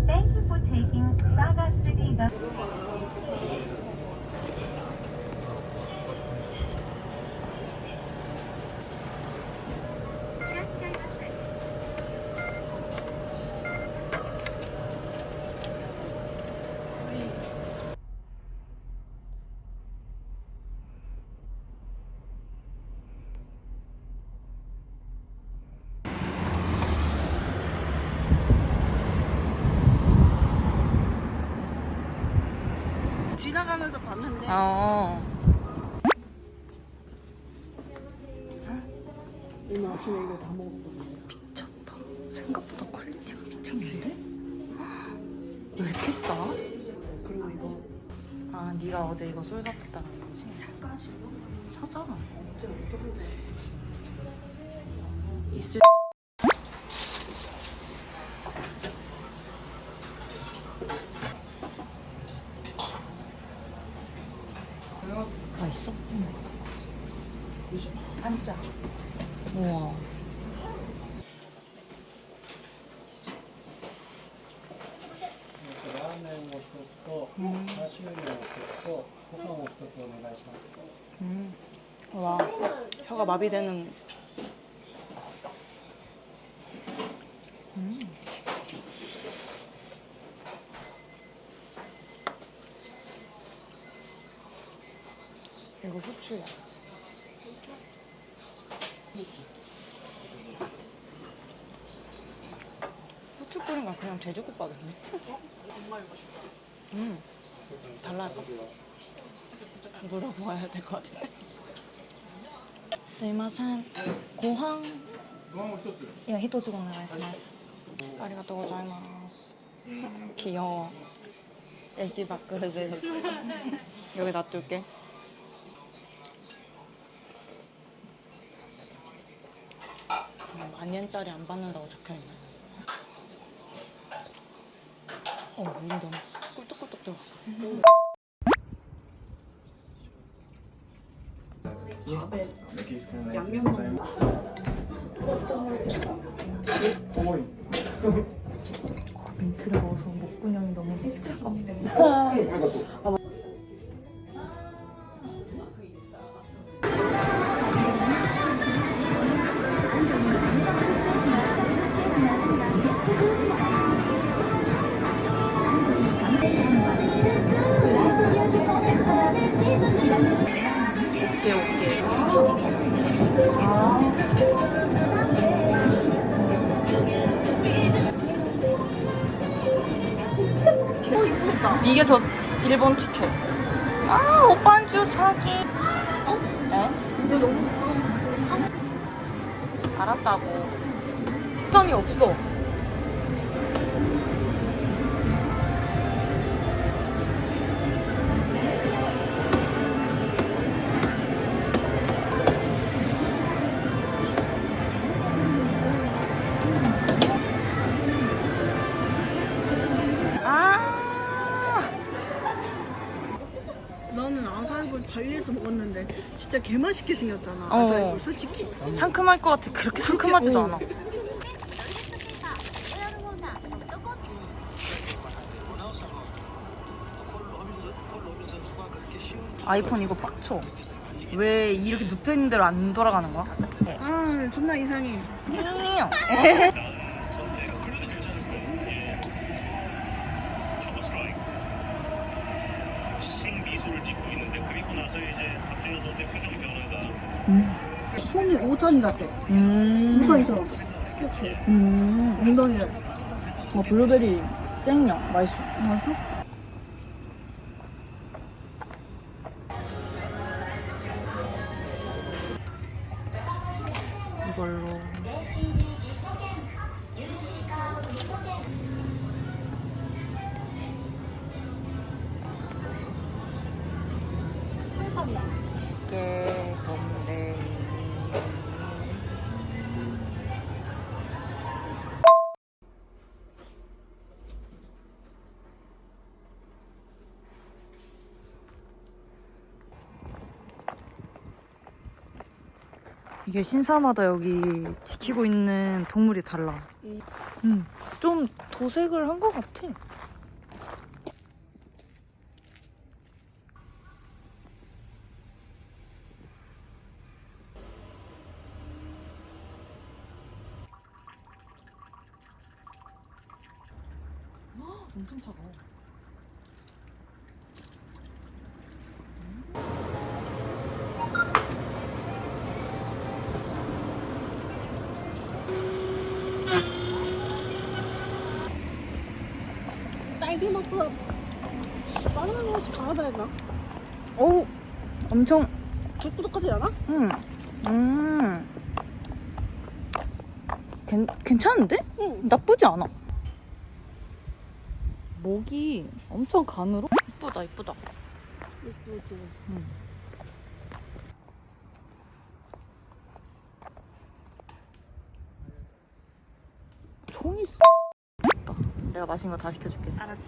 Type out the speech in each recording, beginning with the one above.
Thank you for taking Saga City Bus. 지나가면서 봤는데. 오늘 아침에 이거 다 먹었거든요. 미쳤다. 생각보다 퀄리티가 미쳤는데? 왜 이렇게 싸? 그리고 이거 아, 네가 어제 이거 솔드아웃했다는 거지? 살까 지금? 사자. 어제 어떤데? 있을 맛있어? 한자. 우와. 와, 혀가 마비되는. 이거 후추야. 후추 뿌린 건 그냥 돼지국밥인데? 정말 맛있다. 달라요. 물어봐야 될 것 같은데. すいません。ご飯いや、一つお願いします。ありがとうございます。귀여워. 애기 밥그릇에 줬어. 여기 놔둘게. 만년짜리 안 받는다고 적혀있네. 물이 너무 꿀떡꿀떡 들어가. 양념만. 민트를 먹어서 목구멍이 너무 삐딱하네. 오케이. 오, 이쁘다. 이게 더 일본 티켓. 아, 오빤주 사기. 네? 이거 너무 알았다고. 시간이 없어. 나는 아사이볼 발리에서 먹었는데 진짜 개맛있게 생겼잖아. 아사이볼 솔직히. 상큼할 것 같아. 그렇게 상큼하지도 않아. 아이폰 이거 빡쳐. 왜 이렇게 눕혀있는 대로 안 돌아가는 거야? 아, 존나 이상해. 미소를 짓고 있는데 그리고 나서 이제 박준현 선수의 표정 변화가 손이 오전이 같아. 우선이처럼. 엉덩이를. 블루베리 생양 맛있어. 맛있어? 이걸로. 이게 뭔데? 이게 신사마다 여기 지키고 있는 동물이 달라. 좀 도색을 한 것 같아. 엄청 차가워. 딸기 맛보다 바나나 맛이 강하다 했나? 어우, 엄청. 꾸덕꾸덕하지 않아? 괜찮은데? 응. 나쁘지 않아. 목이 엄청 가늘어? 이쁘다, 이쁘다. 예쁘지. 총이 좋다. 내가 마신 거 다 시켜줄게. 알았어.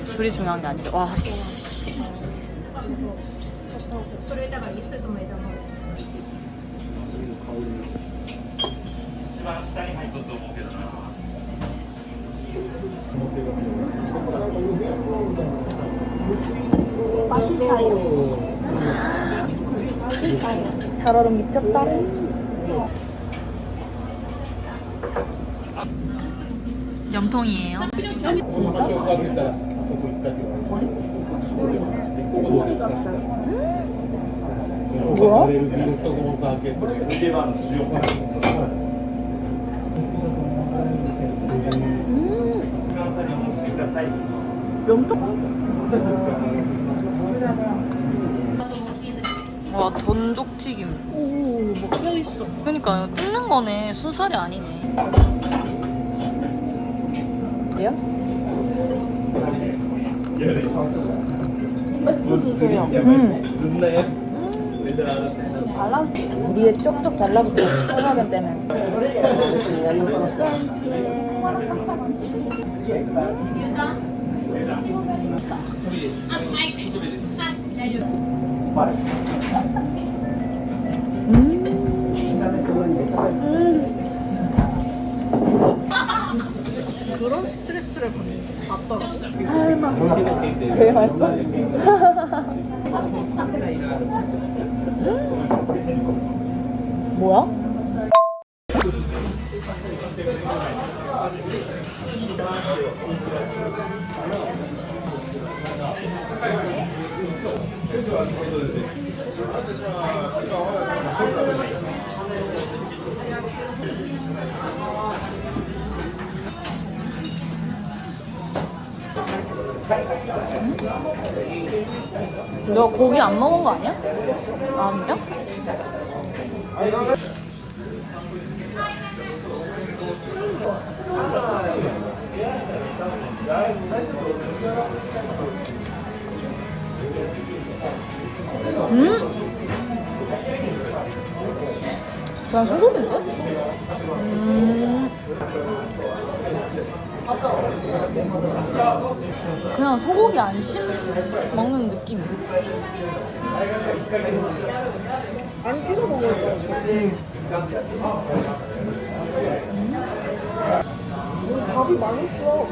술이 중요한 게 아니죠. 와, 씨. 맛있어요. 살얼음 미쳤다. 염통이에요. 뭐야? 와, 돈족튀김. 오, 먹혀 있어. 그러니까 뜯는 거네. 순살이 아니네. 그래요? 맥주 주세요. 밸런스 위에 쪽쪽 달라붙어 소라면 때문에. 그런 스트레스를 받더라고. 제일 맛있어? 뭐야? 너 고기 안 먹은 거 아니야? 아니야? 그냥 소금인데? 그냥 소고기 안심 먹는 느낌. 안 끼워 먹을 거야. 밥이 맛있어.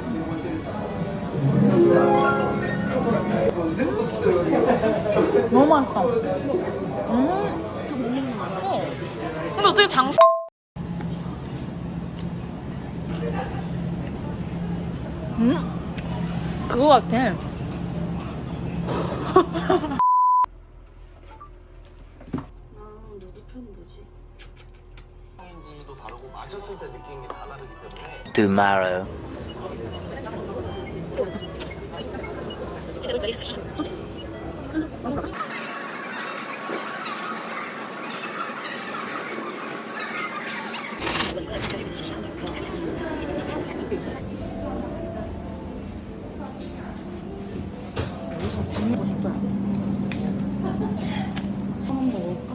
너무 맛있다. 근데 어떻게 장수? 그거 같아. 아, 누구 편 보지? 도 다르고 마셨을 때 느끼는 게 다 다르기 때문에 tomorrow. 여기서 지내고 싶다. 한번 먹을까?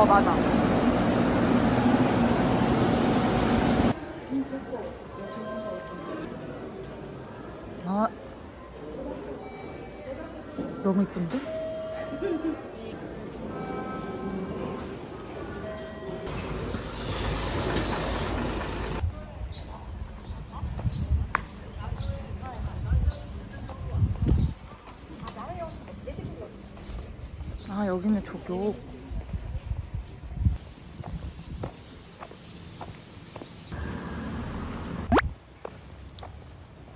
맞아. 아, 너무 이쁜데? 아, 여기는 조교.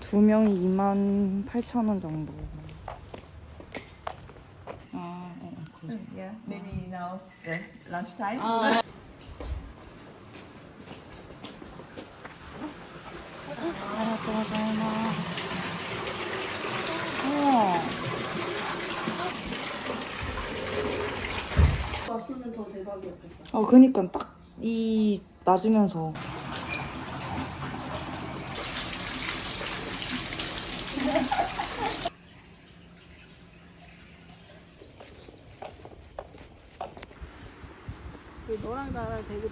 두 명이 28,000원 정도. 아, Yeah, maybe now lunchtime. 왔으면 더 대박이었겠다. 그니까 딱 이 맞으면서. 너랑 나랑 되게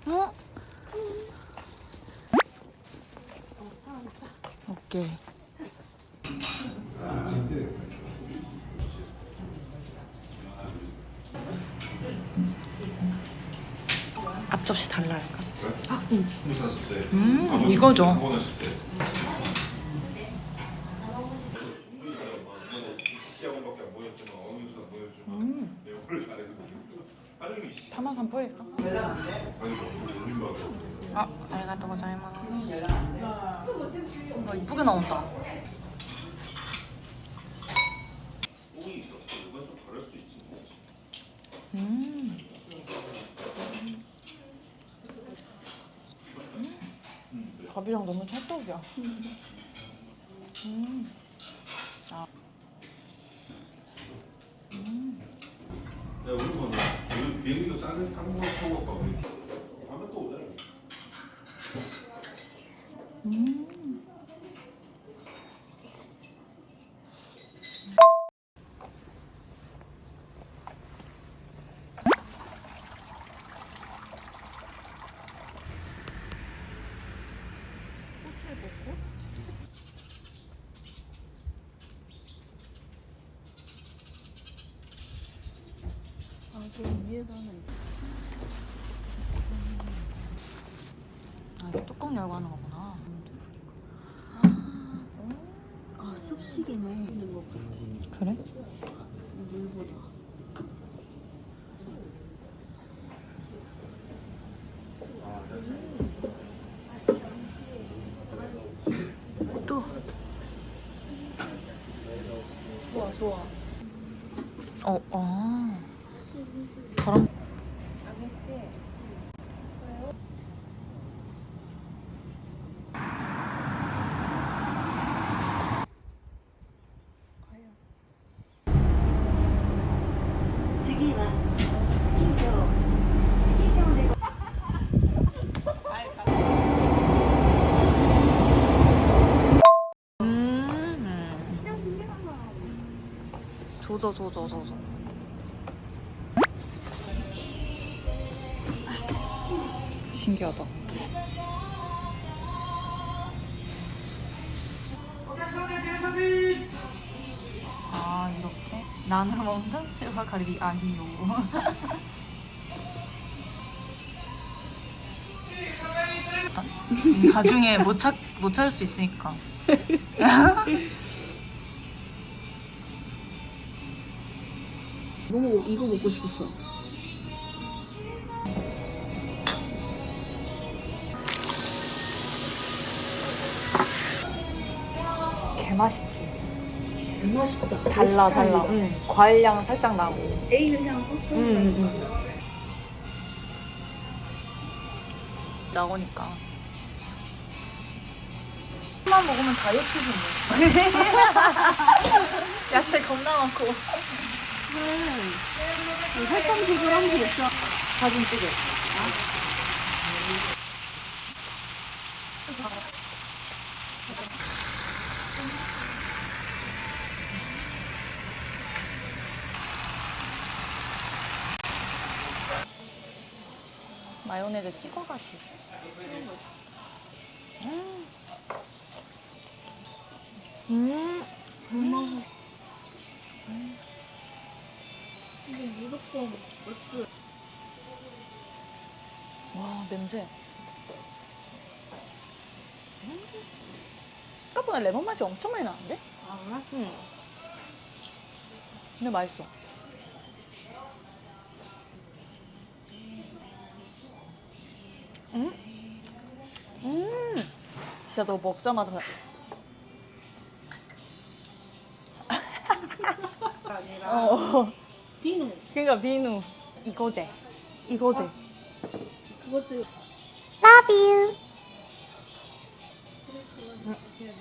어? 오케이. 앞접시 달라 할까? 이거죠. 파마산 뿌릴까? 아, 아리가또 고자이마스. 이쁘게 나온다. 밥이랑 너무 찰떡이야. 아. 야, 우리 뭐 비행기도 싼거 타고 갈까? 하면 또 오잖아. 저 위에다 하나 있어. 아, 이거 뚜껑 열고 하는 거구나. 아 습식이네. 있는 거 그래? 물보다. 또. 좋아 좋아. 저런. 조져. 신기하다. 아, 이렇게? 나는 먹는 새우와 가리비 아니요. 나중에 못 찾을 수 있으니까. 이거 먹고 싶었어. 개맛있지? 맛있다. 달라. 응. 과일향 살짝 나고. 에일 향도? 나오니까. 만 먹으면 다이어트지 뭐. 야채 겁나 많고. 살점식을 한번 먹자. 사진 찍어. 마요네즈 찍어가지고. 와, 냄새. 생각보다 레몬 맛이 엄청 많이 나는데? 아, 그래? 응. 근데 맛있어. 진짜 너 먹자마자 아니라 비누. 그러니까 비누. 이거제. 이거제. 그거지.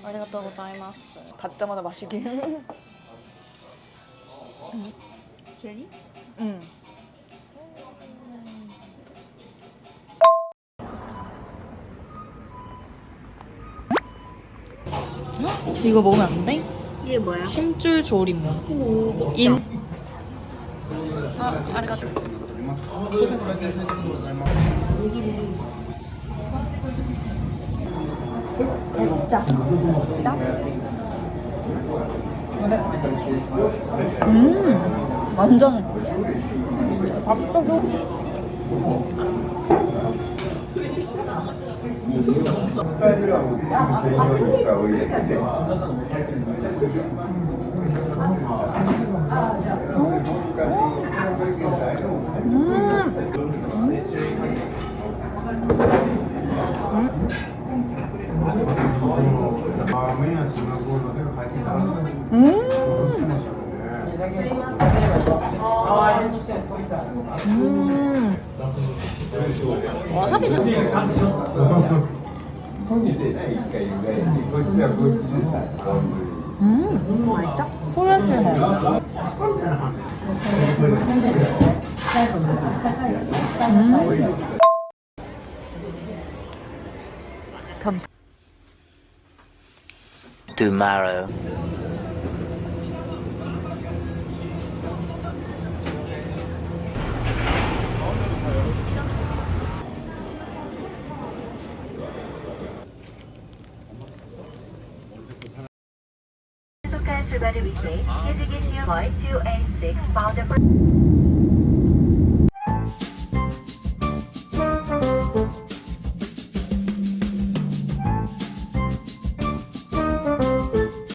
아리가또 고자이마스. 받자마자 마시기. 제니? 응. 이거 먹으면 안 돼? 이게 뭐야? 힘줄 조림. 인. 아, 아리가또. 짜. 짜? 완전 밥도둑. 와사비 자. 맛있다. 후레쉬해. Tomorrow. 신속한 출발을 위해 해지기 쉬운 Y2A6 바운드